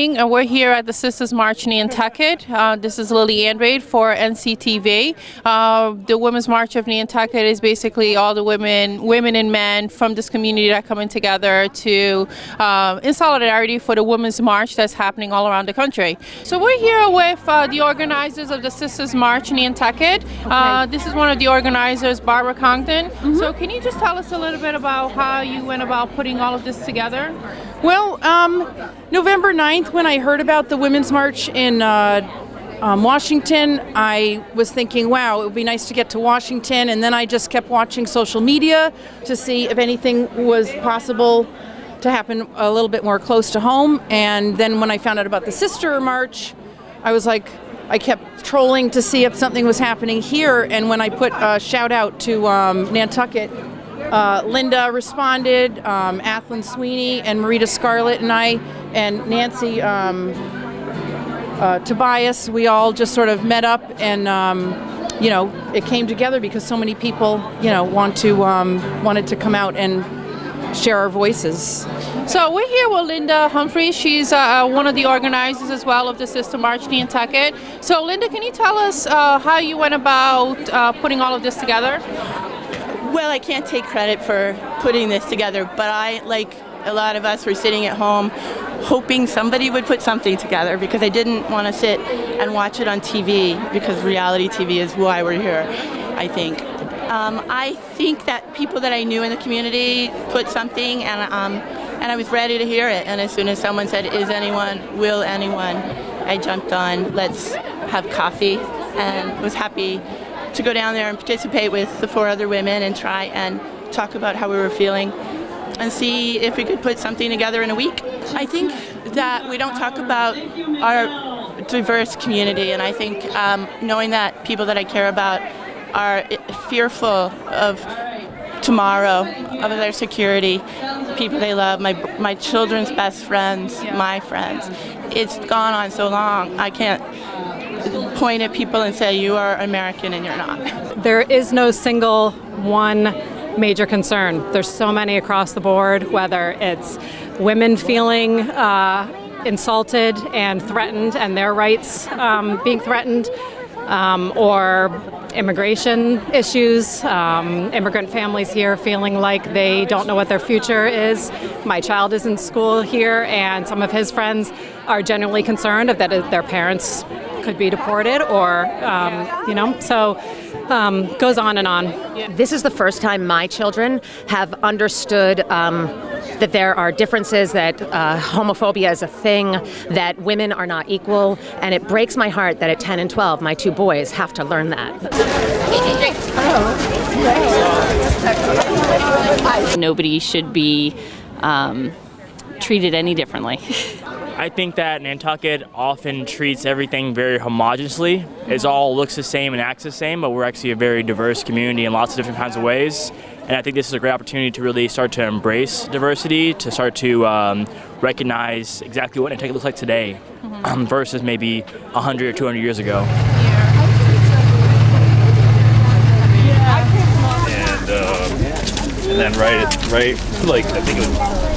morning. We're here at the Sisters March in Nantucket. This is Lily Andrade for NCTV. The Women's March of Nantucket is basically all the women and men from this community that coming together to in solidarity for the Women's March that's happening all around the country. So we're here with the organizers of the Sisters March in Nantucket. This is one of the organizers, Barbara Congdon. So can you just tell us a little bit about how you went about putting all of this together? Well, November 9th, when I heard about the Women's March in Washington, I was thinking, wow, it would be nice to get to Washington, and then I just kept watching social media to see if anything was possible to happen a little bit more close to home. And then when I found out about the Sister March, I was like, I kept trolling to see if something was happening here, and when I put a shout out to Nantucket, Linda responded, Athlon Sweeney and Marita Scarlett and I and Nancy Tobias, we all just sort of met up and, it came together because so many people, wanted to come out and share our voices. So we're here with Linda Humphrey. She's one of the organizers as well of the Sister March in Nantucket. So Linda, can you tell us how you went about putting all of this together? Well, I can't take credit for putting this together, but I, like a lot of us, were sitting at home hoping somebody would put something together because I didn't want to sit and watch it on TV because reality TV is why we're here, I think. I think that people that I knew in the community put something, and I was ready to hear it. And as soon as someone said, will anyone, I jumped on, let's have coffee, and was happy to go down there and participate with the 4 other women and try and talk about how we were feeling and see if we could put something together in a week. I think that we don't talk about our diverse community, and I think knowing that people that I care about are fearful of tomorrow, of their security, people they love, my children's best friends, my friends. It's gone on so long, I can't point at people and say you are American and you're not. There is no single one major concern. There's so many across the board, whether it's women feeling insulted and threatened and their rights being threatened, or immigration issues, immigrant families here feeling like they don't know what their future is. My child is in school here, and some of his friends are genuinely concerned that their parents could be deported, or goes on and on. This is the first time my children have understood that there are differences, that homophobia is a thing, that women are not equal, and it breaks my heart that at 10 and 12, my 2 boys have to learn that. Nobody should be treated any differently. I think that Nantucket often treats everything very homogeneously. It all looks the same and acts the same, but we're actually a very diverse community in lots of different kinds of ways. And I think this is a great opportunity to really start to embrace diversity, to start to recognize exactly what Nantucket looks like today versus maybe 100 or 200 years ago. And then like I think it was.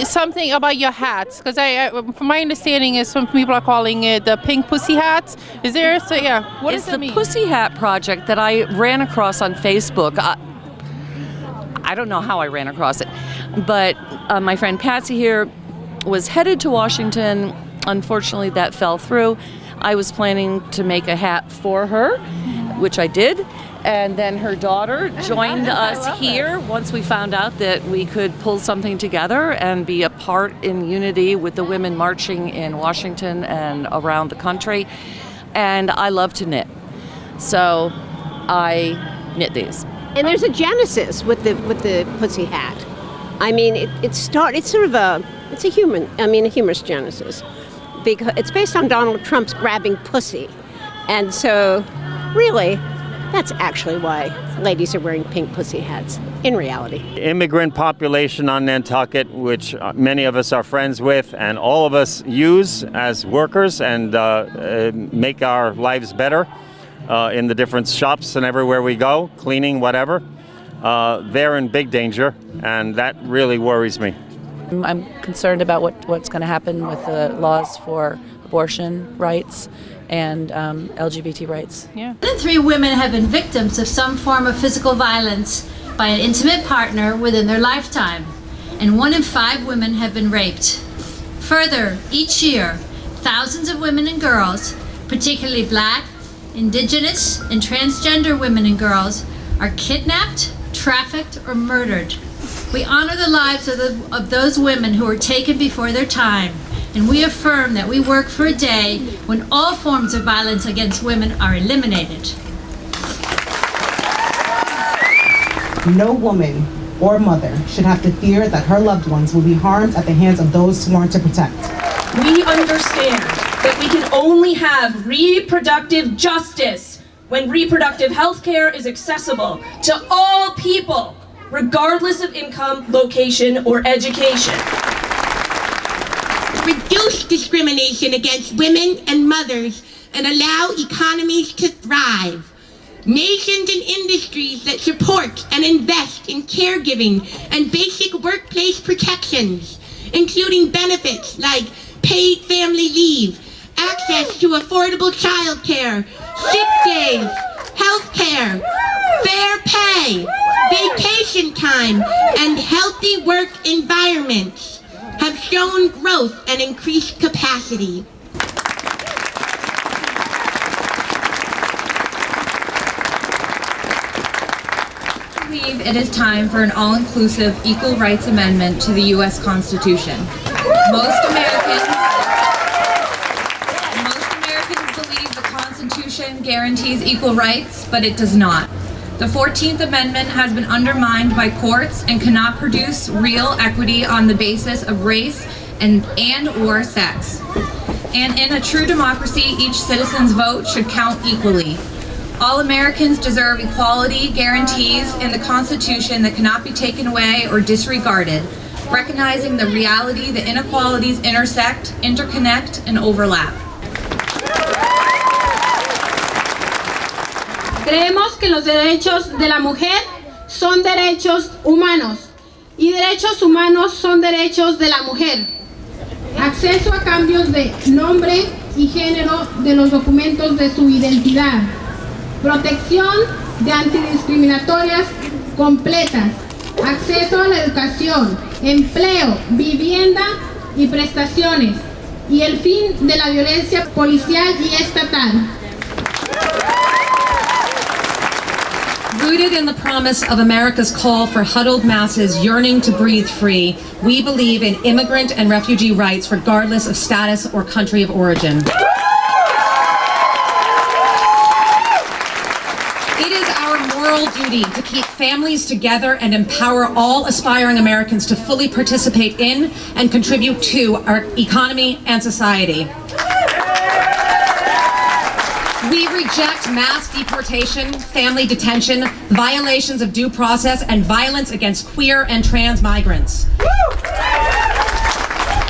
Something about your hats, because from my understanding is some people are calling it the pink pussy hats. Is there? So yeah, what does it mean? It's the Pussy Hat project that I ran across on Facebook. I don't know how I ran across it, but my friend Patsy here was headed to Washington. Unfortunately, that fell through. I was planning to make a hat for her, which I did. And then her daughter joined us here once we found out that we could pull something together and be a part in unity with the women marching in Washington and around the country. And I love to knit, so I knit these. And there's a genesis with the Pussy Hat. I mean, it's sort of a humorous genesis, because it's based on Donald Trump's grabbing pussy, and so really, that's actually why ladies are wearing pink pussy hats, in reality. Immigrant population on Nantucket, which many of us are friends with, and all of us use as workers and make our lives better in the different shops and everywhere we go, cleaning, whatever. They're in big danger, and that really worries me. I'm concerned about what's going to happen with the laws for abortion rights and LGBT rights. Yeah. 1 in 3 women have been victims of some form of physical violence by an intimate partner within their lifetime, and 1 in 5 women have been raped. Further, each year, thousands of women and girls, particularly Black, Indigenous, and transgender women and girls, are kidnapped, trafficked, or murdered. We honor the lives of those women who were taken before their time, and we affirm that we work for a day when all forms of violence against women are eliminated. No woman or mother should have to fear that her loved ones will be harmed at the hands of those sworn to protect. We understand that we can only have reproductive justice when reproductive health care is accessible to all people, regardless of income, location, or education. Reduce discrimination against women and mothers and allow economies to thrive. Nations and industries that support and invest in caregiving and basic workplace protections, including benefits like paid family leave, access to affordable childcare, sick days, health care, fair pay, vacation time, and healthy work environments have shown growth and increased capacity. I believe it is time for an all-inclusive equal rights amendment to the U.S. Constitution. Most Americans believe the Constitution guarantees equal rights, but it does not. The 14th Amendment has been undermined by courts and cannot produce real equity on the basis of race and/or sex. And in a true democracy, each citizen's vote should count equally. All Americans deserve equality guarantees in the Constitution that cannot be taken away or disregarded, recognizing the reality that inequalities intersect, interconnect, and overlap. Creemos que los derechos de la mujer son derechos humanos y derechos humanos son derechos de la mujer. Acceso a cambios de nombre y género de los documentos de su identidad. Protección de antidiscriminatorias completas. Acceso a la educación, empleo, vivienda y prestaciones. Y el fin de la violencia policial y estatal. Rooted in the promise of America's call for huddled masses yearning to breathe free, we believe in immigrant and refugee rights regardless of status or country of origin. It is our moral duty to keep families together and empower all aspiring Americans to fully participate in and contribute to our economy and society. We reject mass deportation, family detention, violations of due process, and violence against queer and trans migrants.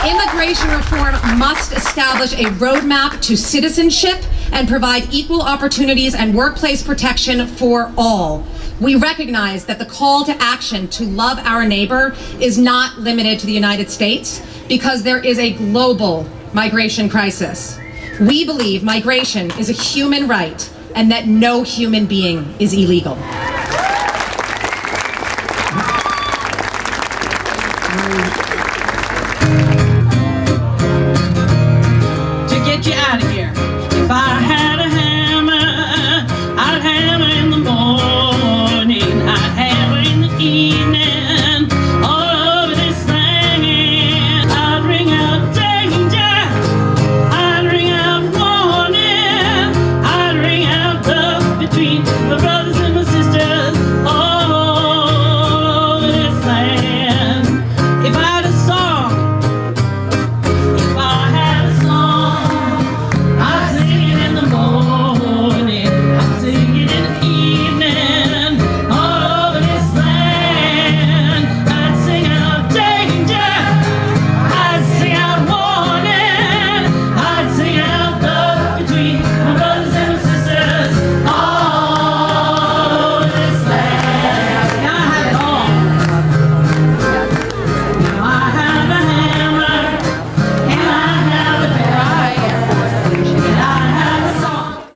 Immigration reform must establish a roadmap to citizenship and provide equal opportunities and workplace protection for all. We recognize that the call to action to love our neighbor is not limited to the United States because there is a global migration crisis. We believe migration is a human right and that no human being is illegal.